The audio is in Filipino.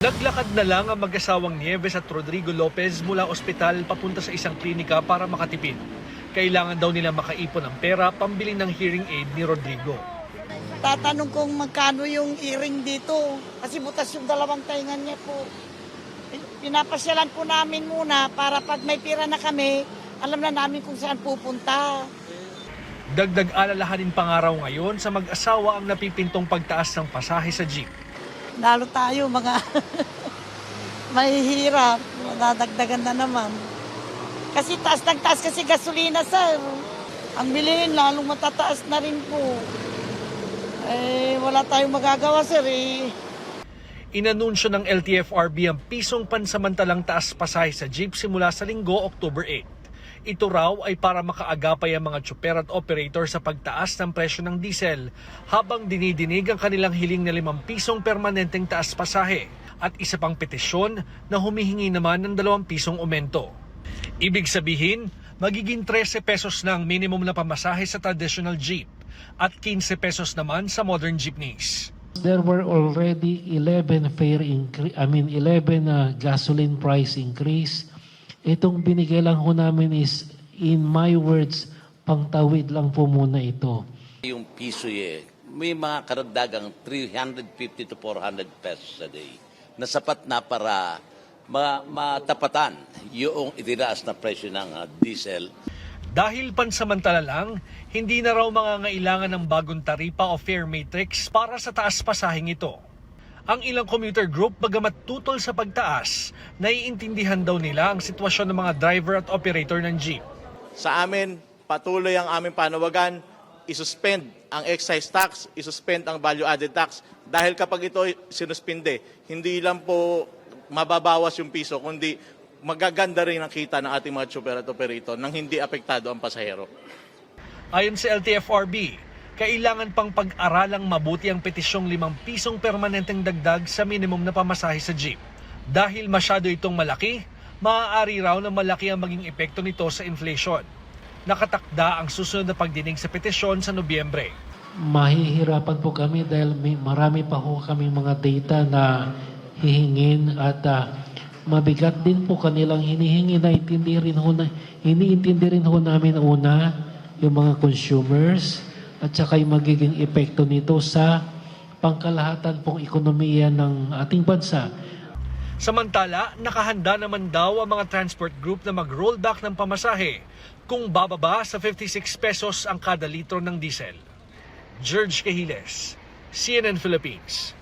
Naglakad na lang ang mag-asawang Nieves at Rodrigo Lopez mula ospital papunta sa isang klinika para makatipid. Kailangan daw nila makaipon ng pera pambili ng hearing aid ni Rodrigo. Tatanong kung magkano yung earring dito kasi butas yung dalawang taingan niya po. Pinapasyalan po namin muna para pag may pera na kami, alam na namin kung saan pupunta. Dagdag alalahanin pangaraw ngayon sa mag-asawa ang napipintong pagtaas ng pasahe sa jeep. Lalo tayo mga mahihirap, madadagdagan na naman. Kasi taas ng taas kasi gasolina, sir. Ang bilihin lalong matataas na rin po. Wala tayong magagawa, sir. Inanunsyo ng LTFRB ang pisong pansamantalang taas pasahe sa jeep simula sa Linggo, October 8. Ito raw ay para makaagapay ang mga tsuper at operator sa pagtaas ng presyo ng diesel habang dinidinig ang kanilang hiling na 5 pisong permanenteng taas pasahe at isa pang petisyon na humihingi naman ng 2 pisong aumento. Ibig sabihin, magiging 13 pesos na ang minimum na pamasahe sa traditional jeep at 15 pesos naman sa modern jeepneys. There were already 11 gasoline price increase. Itong binigay lang ho namin is, in my words, pangtawid lang po muna ito. Yung piso may mga karagdagang 350 to 400 pesos a day na sapat na para matapatan yung itinaas na presyo ng diesel. Dahil pansamantala lang, hindi na raw mangangailangan ng bagong taripa o fare matrix para sa taas pasaheng ito. Ang ilang commuter group, bagamat tutol sa pagtaas, naiintindihan daw nila ang sitwasyon ng mga driver at operator ng jeep. Sa amin, patuloy ang aming panawagan, isuspend ang excise tax, isuspend ang value-added tax. Dahil kapag ito sinuspinde, hindi lang po mababawas yung piso, kundi magaganda rin ang kita ng ating mga tsuper at operator nang hindi apektado ang pasahero. Ayon sa LTFRB, kailangan pang pag-aralang mabuti ang petisyong 5 pisong permanenteng dagdag sa minimum na pamasahe sa jeep. Dahil masyado itong malaki, maaari raw na malaki ang maging epekto nito sa inflation. Nakatakda ang susunod na pagdinig sa petisyon sa Nobyembre. Mahihirapan po kami dahil marami pa ho kami mga data na hihingin at mabigat din po kanilang hinihingi na iniintindi rin ho namin una yung mga consumers at saka yung magiging epekto nito sa pangkalahatan pong ekonomiya ng ating bansa. Samantala, nakahanda naman daw ang mga transport group na mag-rollback ng pamasahe kung bababa sa 56 pesos ang kada litro ng diesel. George Cahiles, CNN Philippines.